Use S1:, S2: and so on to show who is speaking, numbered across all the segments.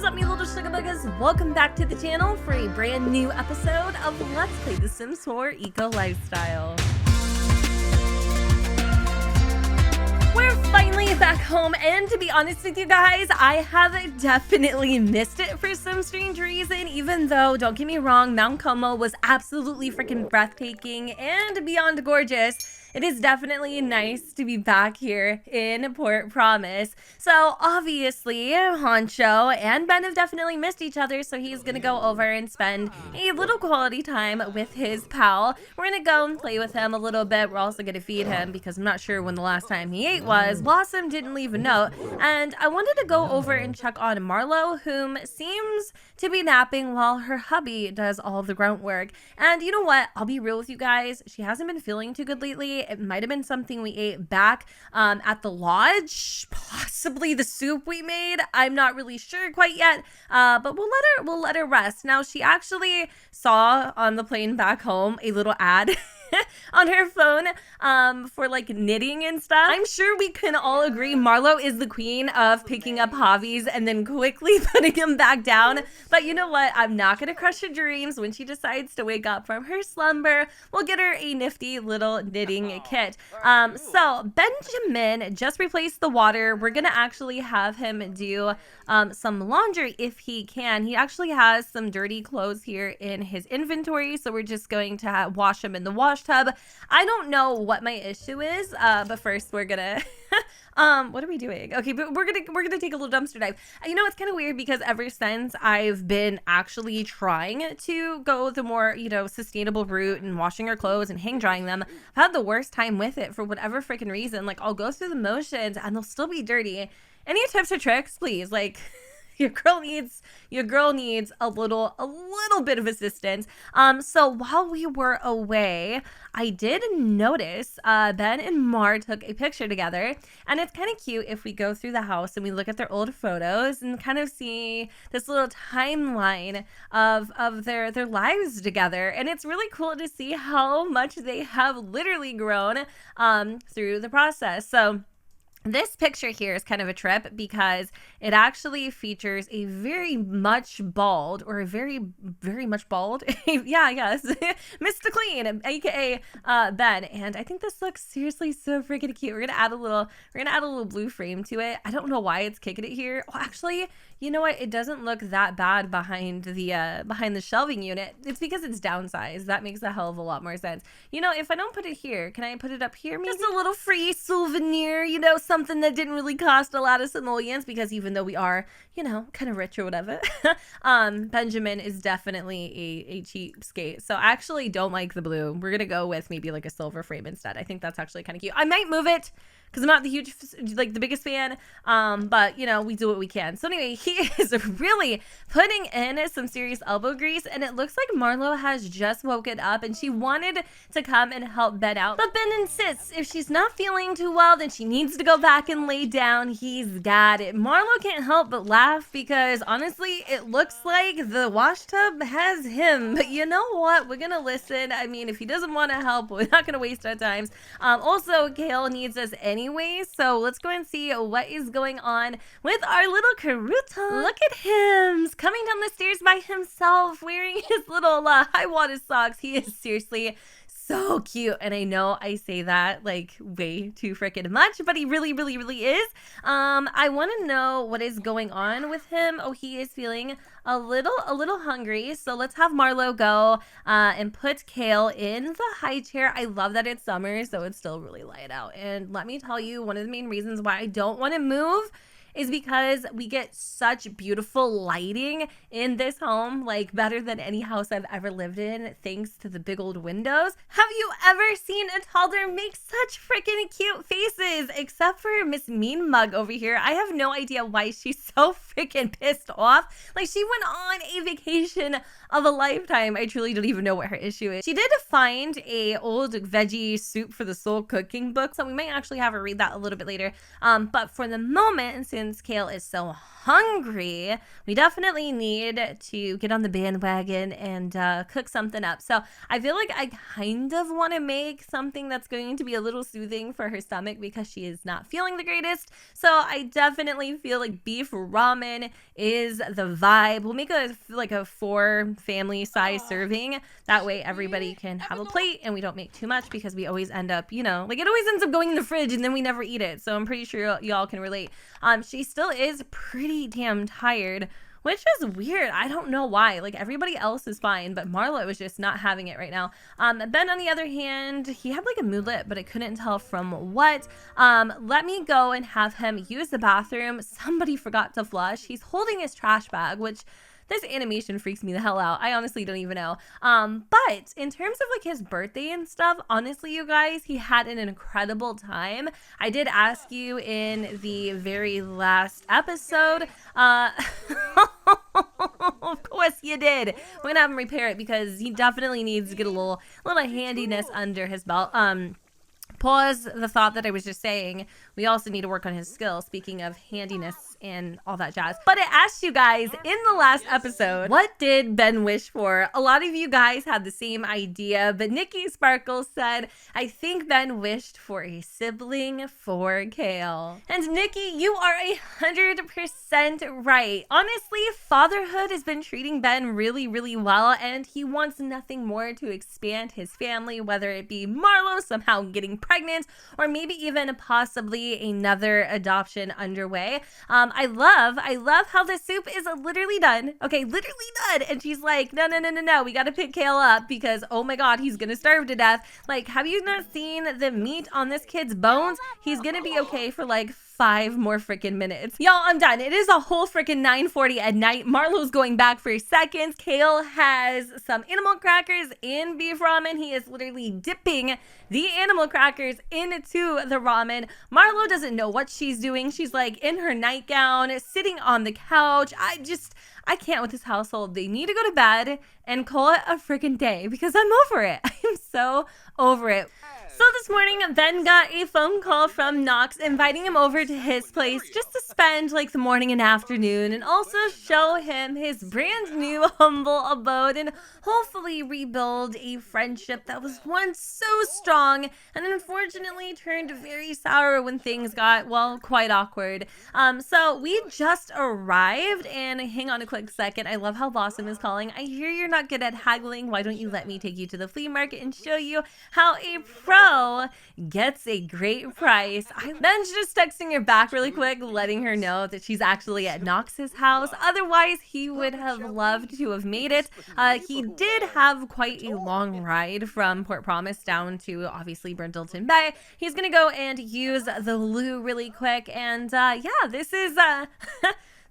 S1: is up, me little sugar buggers? Welcome back to the channel for a brand new episode of Let's Play The Sims 4 Eco Lifestyle. We're finally back home, and to be honest with you guys, I have definitely missed it for some strange reason, even though, don't get me wrong, Mount Komo was absolutely freaking breathtaking and beyond gorgeous. It is definitely nice to be back here in Port Promise. So obviously, Honcho and Ben have definitely missed each other, so he's gonna go over and spend a little quality time with his pal. We're gonna go and play with him a little bit. We're also gonna feed him because I'm not sure when the last time he ate was. Blossom didn't leave a note, and I wanted to go over and check on Marlowe, whom seems to be napping while her hubby does all of the grunt work. And you know what? I'll be real with you guys. She hasn't been feeling too good lately. It might have been something we ate back at the lodge, possibly the soup we made. I'm not really sure quite yet, but we'll let her rest. Now, she actually saw on the plane back home a little ad on her phone for like knitting and stuff. I'm sure we can all agree Marlowe is the queen of picking up hobbies and then quickly putting them back down. But you know what? I'm not gonna crush her dreams. When she decides to wake up from her slumber, we'll get her a nifty little knitting kit. So Benjamin just replaced the water. We're gonna actually have him do some laundry if he can. He actually has some dirty clothes here in his inventory, so we're just going to wash them in the wash tub. I don't know what my issue is, but first we're gonna what are we doing? Okay, but we're gonna take a little dumpster dive. You know, it's kind of weird because ever since I've been actually trying to go the more, you know, sustainable route and washing our clothes and hang drying them, I've had the worst time with it for whatever freaking reason. Like, I'll go through the motions and they'll still be dirty. Any tips or tricks, please? Like, your girl needs a little bit of assistance. So while we were away, I did notice Ben and Mar took a picture together, and it's kind of cute if we go through the house and we look at their old photos and kind of see this little timeline of their lives together. And it's really cool to see how much they have literally grown through the process. So this picture here is kind of a trip because it actually features a very much bald, or a very much bald, yeah, yes, Mr. Clean, aka Ben. And I think this looks seriously so freaking cute. We're gonna add a little blue frame to it. I don't know why it's kicking it here. Well, actually, you know what? It doesn't look that bad behind the shelving unit. It's because it's downsized. That makes a hell of a lot more sense. You know, if I don't put it here, can I put it up here? Maybe just a little free souvenir, you know, something that didn't really cost a lot of simoleons, because even though we are, you know, kind of rich or whatever, Benjamin is definitely a cheapskate. So I actually don't like the blue. We're gonna go with maybe like a silver frame instead. I think that's actually kind of cute. I might move it because I'm not the biggest fan, but you know, we do what we can. So anyway, he is really putting in some serious elbow grease, and it looks like Marlowe has just woken up and she wanted to come and help Ben out. But Ben insists if she's not feeling too well, then she needs to go back and lay down. He's got it. Marlowe can't help but laugh because honestly, it looks like the wash tub has him. But you know what? We're gonna listen. I mean, if he doesn't want to help, we're not gonna waste our time. Also, Kale needs us anyway, so let's go and see what is going on with our little Karuta. Look at him. He's coming down the stairs by himself wearing his little high water socks. He is seriously so cute, and I know I say that like way too freaking much, but he really is. I want to know what is going on with him. Oh, he is feeling a little hungry, so let's have Marlowe go and put Kale in the high chair. I love that it's summer, so it's still really light out, and let me tell you, one of the main reasons why I don't want to move is because we get such beautiful lighting in this home, like better than any house I've ever lived in, thanks to the big old windows. Have you ever seen a toddler make such freaking cute faces? Except for Miss Mean Mug over here. I have no idea why she's so freaking pissed off. Like, she went on a vacation of a lifetime. I truly don't even know what her issue is. She did find a old veggie soup for the soul cooking book, so we might actually have her read that a little bit later. But for the moment, and since Kale is so hungry, we definitely need to get on the bandwagon and cook something up. So I feel like I kind of want to make something that's going to be a little soothing for her stomach because she is not feeling the greatest. So I definitely feel like beef ramen is the vibe. We'll make a 4 family size serving. That way everybody can have a plate and we don't make too much because we always end up, you know, like it always ends up going in the fridge and then we never eat it. So I'm pretty sure y'all can relate. She still is pretty damn tired, which is weird. I don't know why. Like everybody else is fine, but Marlowe was just not having it right now. Ben, on the other hand, he had like a moodlet, but I couldn't tell from what. Let me go and have him use the bathroom. Somebody forgot to flush. He's holding his trash bag, which this animation freaks me the hell out. I honestly don't even know. But in terms of like his birthday and stuff, honestly, you guys, he had an incredible time. I did ask you in the very last episode. Of course you did. We're gonna have him repair it because he definitely needs to get a little handiness under his belt. Pause the thought that I was just saying. We also need to work on his skill, speaking of handiness and all that jazz. But I asked you guys in the last episode, what did Ben wish for? A lot of you guys had the same idea, but Nikki Sparkle said, I think Ben wished for a sibling for Kale. And Nikki, you are 100% right. Honestly, fatherhood has been treating Ben really, really well, and he wants nothing more to expand his family, whether it be Marlowe somehow getting pregnant, or maybe even possibly another adoption underway. I love how the soup is literally done. Okay, literally done. And she's like, no, we gotta pick Kale up because, oh my God, he's gonna starve to death. Like, have you not seen the meat on this kid's bones? He's gonna be okay for like 5 more freaking minutes. Y'all, I'm done. It is a whole freaking 9:40 at night. Marlowe's going back for seconds. Kale has some animal crackers in beef ramen. He is literally dipping the animal crackers into the ramen. Marlowe doesn't know what she's doing. She's like in her nightgown, sitting on the couch. I can't with this household. They need to go to bed and call it a freaking day because I'm over it. I'm so over it. So this morning, Ben got a phone call from Knox inviting him over to his place just to spend like the morning and afternoon and also show him his brand new humble abode and hopefully rebuild a friendship that was once so strong and unfortunately turned very sour when things got, well, quite awkward. So we just arrived, and hang on a quick second. I love how Blossom is calling. I hear you're not good at haggling. Why don't you let me take you to the flea market and show you how a pro gets a great price? Ben's just texting her back really quick, letting her know that she's actually at Knox's house. Otherwise, he would have loved to have made it. He did have quite a long ride from Port Promise down to obviously Brindleton Bay. He's gonna go and use the loo really quick, and yeah, this is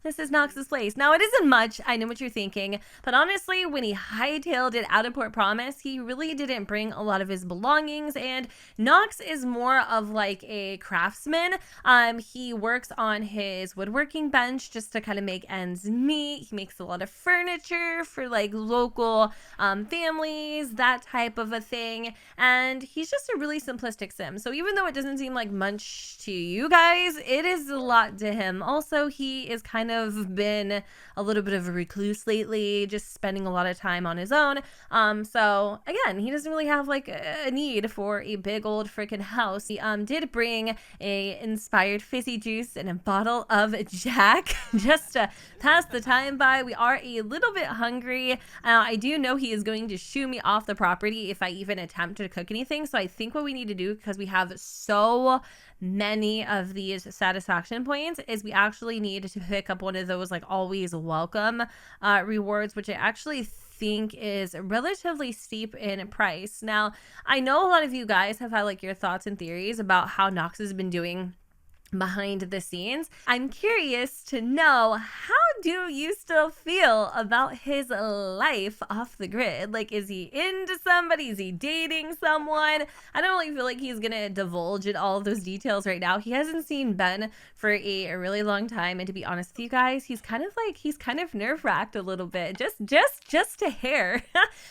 S1: this is Knox's place. Now, it isn't much, I know what you're thinking, but honestly, when he hightailed it out of Port Promise, he really didn't bring a lot of his belongings, and Knox is more of like a craftsman. He works on his woodworking bench just to kind of make ends meet. He makes a lot of furniture for like local families, that type of a thing, and he's just a really simplistic sim. So even though it doesn't seem like much to you guys, it is a lot to him. Also, he is kind of been a little bit of a recluse lately, just spending a lot of time on his own. So again, he doesn't really have like a need for a big old freaking house. He did bring a inspired fizzy juice and a bottle of Jack just to pass the time by. We are a little bit hungry. I do know he is going to shoo me off the property if I even attempt to cook anything. So I think what we need to do, because we have so many of these satisfaction points, is we actually need to pick up one of those like always welcome rewards, which I actually think is relatively steep in price. Now, I know a lot of you guys have had like your thoughts and theories about how Knox has been doing behind the scenes. I'm curious to know, how do you still feel about his life off the grid? Like, is he into somebody? Is he dating someone? I don't really feel like he's gonna divulge in all of those details right now. He hasn't seen Ben for a really long time, and to be honest with you guys, he's kind of nerve-wracked a little bit, just a hair.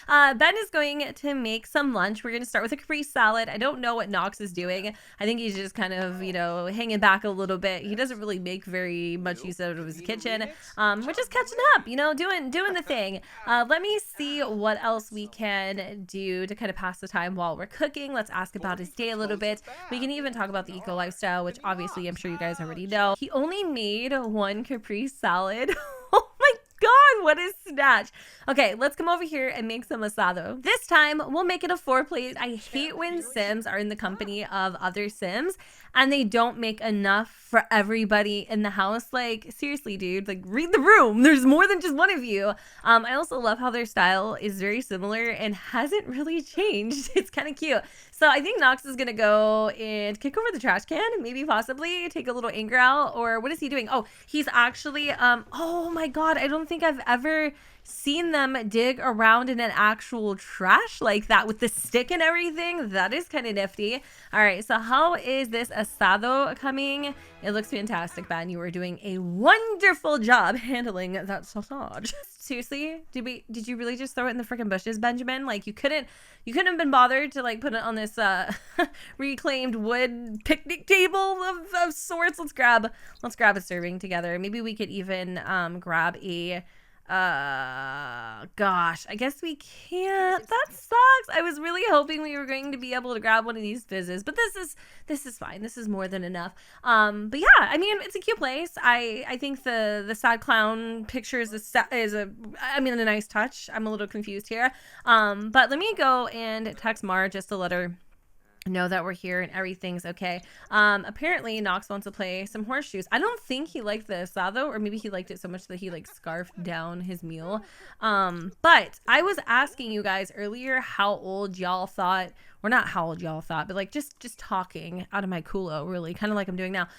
S1: Ben is going to make some lunch. We're gonna start with a Capri salad. I don't know what Knox is doing. I think he's just kind of, you know, hanging back a little bit. He doesn't really make very much use out of his kitchen. We're just catching up, you know, doing the thing. Let me see what else we can do to kind of pass the time while we're cooking. Let's ask about his day a little bit. We can even talk about the eco lifestyle, which obviously I'm sure you guys already know. He only made one Capri salad. Oh my God, what a snatch. Okay, let's come over here and make some asado. This time, we'll make it a 4-plate. I hate when Sims are in the company of other Sims and they don't make enough for everybody in the house. Like, seriously, dude, like, read the room. There's more than just one of you. I also love how their style is very similar and hasn't really changed. It's kind of cute. So I think Knox is gonna go and kick over the trash can, maybe possibly take a little anger out, or what is he doing? Oh, he's actually, oh my God, I don't think I've ever seen them dig around in an actual trash like that with the stick and everything. That is kind of nifty. All right, so how is this asado coming? It looks fantastic, Ben. You were doing a wonderful job handling that sausage. Seriously, did you really just throw it in the freaking bushes, Benjamin? Like, you couldn't have been bothered to like put it on this reclaimed wood picnic table of sorts. Let's grab a serving together. Maybe we could even grab a gosh, I guess we can't. That sucks. I was really hoping we were going to be able to grab one of these fizzes, but this is fine. This is more than enough. But yeah, I mean, it's a cute place. I think the sad clown picture is a nice touch. I'm a little confused here. But let me go and text Mara just to let her know that we're here and everything's okay. Apparently Knox wants to play some horseshoes. I don't think he liked the asado, or maybe he liked it so much that he like scarfed down his meal. But I was asking you guys earlier how old y'all thought, or not how old y'all thought, but like just talking out of my culo, really, kind of like I'm doing now.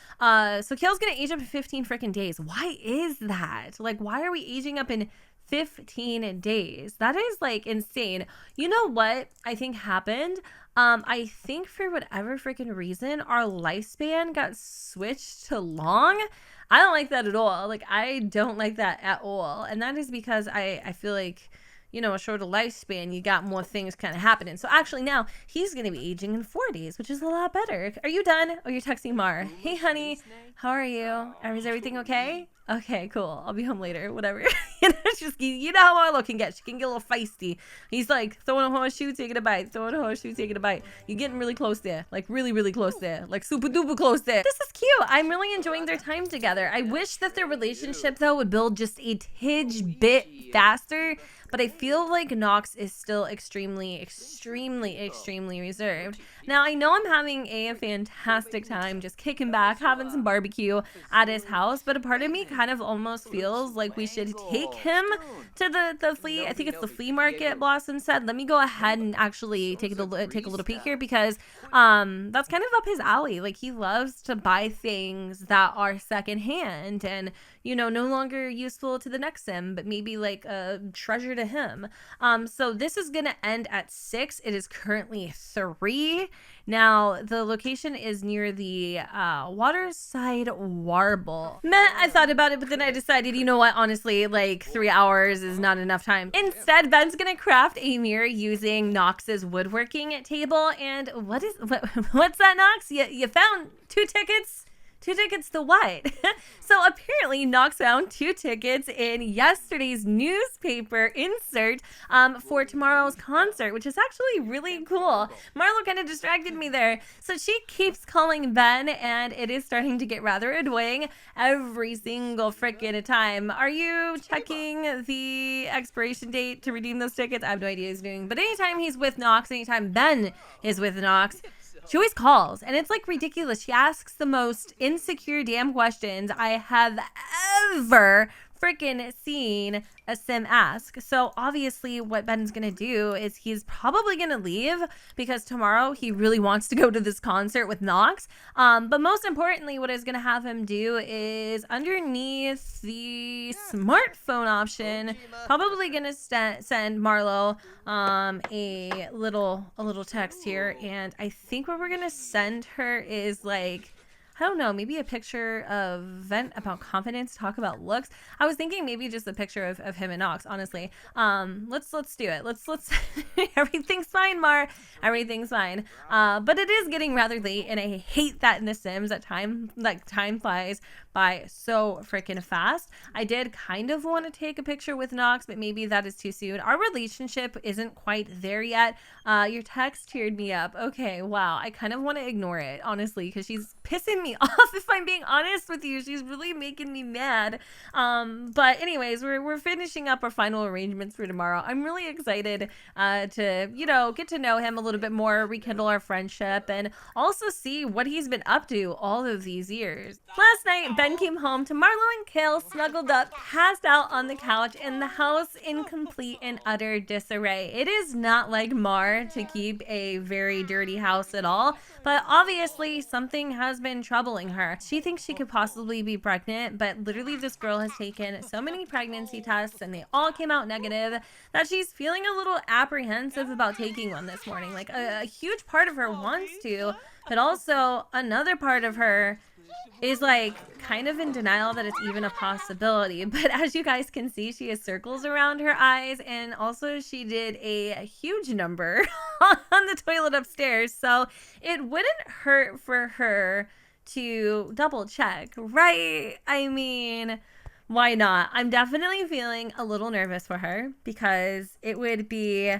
S1: So Kale's gonna age up in 15 freaking days. Why is that? Like, why are we aging up in 15 days? That is like insane. You know what I think happened? I think for whatever freaking reason, our lifespan got switched to long. I don't like that at all. Like, I don't like that at all. And that is because I feel like, you know, a shorter lifespan, you got more things kind of happening. So actually now he's going to be aging in 4 days, which is a lot better. Are you done? Oh, you're texting Mar. Hey, honey, how are you? Is everything okay? Okay, cool. I'll be home later. Whatever. It's just, you know how Marlo can get. She can get a little feisty. He's like throwing a horseshoe, taking a bite. Throwing a horseshoe, taking a bite. You're getting really close there. Like really, really close there. Like super duper close there. This is cute. I'm really enjoying their time together. I wish that their relationship though would build just a tidge bit faster. But I feel like Knox is still extremely reserved. Now, I know I'm having a fantastic time just kicking back, having some barbecue at his house, but a part of me kind of almost feels like we should take him to the flea, I think it's the flea market, Blossom said. Let me go ahead and actually take a little peek here, because that's kind of up his alley. Like, he loves to buy things that are secondhand and, you know, no longer useful to the next sim, but maybe like a treasure to him. So this is gonna end at 6. It is currently 3. Now the location is near the Waterside Warble. I thought about it, but then I decided, you know what, honestly, like 3 hours is not enough time. Instead, Ben's gonna craft a mirror using Knox's woodworking table. And what's that, Knox? You found 2 tickets? 2 tickets to what? So apparently Knox found 2 tickets in yesterday's newspaper insert for tomorrow's concert, which is actually really cool. Marlo kind of distracted me there. So she keeps calling Ben, and it is starting to get rather annoying every single frickin' time. Are you checking the expiration date to redeem those tickets? I have no idea what he's doing. But anytime he's with Knox, anytime Ben is with Knox, she always calls, and it's like ridiculous. She asks the most insecure damn questions I have ever freaking seen a sim ask. So obviously what Ben's gonna do is he's probably gonna leave because tomorrow he really wants to go to this concert with Knox. But most importantly, what I was gonna have him do is underneath the smartphone option, probably gonna send Marlowe a little text here, and I think what we're gonna send her is like, I don't know, maybe a picture of vent about confidence, talk about looks. I was thinking maybe just a picture of him and Knox, honestly. Let's do it. Let's everything's fine, Mar. Everything's fine. But it is getting rather late, and I hate that in The Sims that time flies by so freaking fast. I did kind of want to take a picture with Knox, but maybe that is too soon. Our relationship isn't quite there yet. Your text teared me up. Okay, wow. I kind of want to ignore it, honestly, because she's pissing me off, if I'm being honest with you. She's really making me mad. But anyways, we're finishing up our final arrangements for tomorrow. I'm really excited to, you know, get to know him a little bit more, rekindle our friendship, and also see what he's been up to all of these years. Last night, Ben came home to Marlowe and Kale snuggled up, passed out on the couch, and the house in complete and utter disarray. It is not like Mar to keep a very dirty house at all, but obviously something has been troubling her. She thinks she could possibly be pregnant, but literally this girl has taken so many pregnancy tests and they all came out negative that she's feeling a little apprehensive about taking one this morning. Like a huge part of her wants to, but also another part of her is like kind of in denial that it's even a possibility. But as you guys can see, she has circles around her eyes, and also she did a huge number on the toilet upstairs, so it wouldn't hurt for her to double check, right? I mean, why not? I'm definitely feeling a little nervous for her because it would be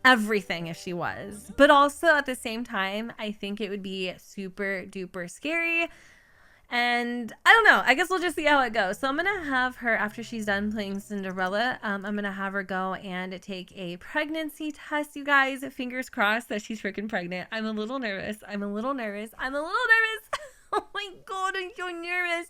S1: everything if she was, but also at the same time I think it would be super duper scary. And I don't know, I guess we'll just see how it goes. So I'm gonna have her, after she's done playing Cinderella, I'm gonna have her go and take a pregnancy test, you guys. Fingers crossed that she's freaking pregnant. I'm a little nervous. Oh my god, I'm so nervous.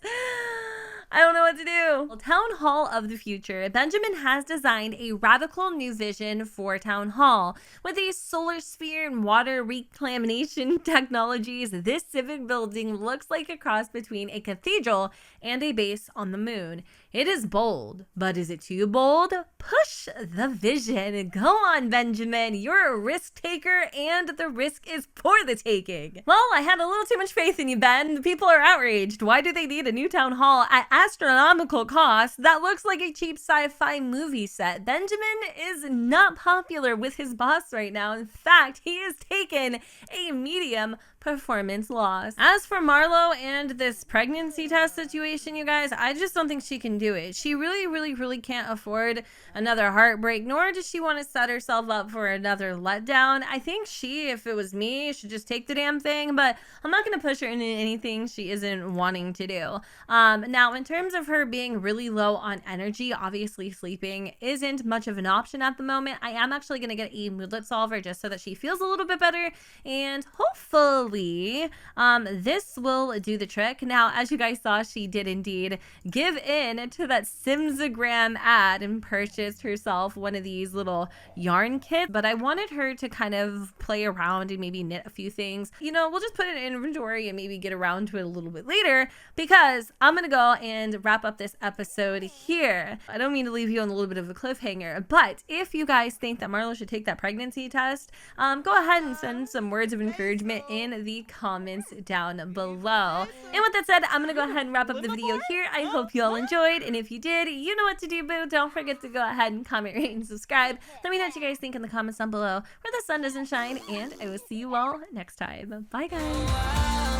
S1: I don't know what to do. Town Hall of the future. Benjamin has designed a radical new vision for Town Hall. With a solar sphere and water reclamation technologies, this civic building looks like a cross between a cathedral and a base on the moon. It is bold, but is it too bold? Push the vision. Go on, Benjamin. You're a risk taker, and the risk is for the taking. Well, I had a little too much faith in you, Ben. The people are outraged. Why do they need a new town hall at astronomical cost that looks like a cheap sci-fi movie set? Benjamin is not popular with his boss right now. In fact, he has taken a medium performance loss. As for Marlowe and this pregnancy test situation, you guys, I just don't think she can do it. She really can't afford another heartbreak, nor does she want to set herself up for another letdown. I think she, if it was me, should just take the damn thing, but I'm not going to push her into anything she isn't wanting to do. Now, in terms of her being really low on energy, obviously sleeping isn't much of an option at the moment. I am actually going to get a moodlet solver just so that she feels a little bit better, and hopefully this will do the trick. Now, as you guys saw, she did indeed give in to that Simsagram ad and purchased herself one of these little yarn kits, but I wanted her to kind of play around and maybe knit a few things. You know, we'll just put it in inventory and maybe get around to it a little bit later, because I'm gonna go and wrap up this episode here. I don't mean to leave you on a little bit of a cliffhanger, but if you guys think that Marlowe should take that pregnancy test, go ahead and send some words of encouragement in the comments down below. And with that said, I'm gonna go ahead and wrap up the video here. I hope you all enjoyed, and if you did, you know what to do, boo. Don't forget to go ahead and comment, rate, and subscribe. Let me know what you guys think in the comments down below where the sun doesn't shine, and I will see you all next time. Bye, guys.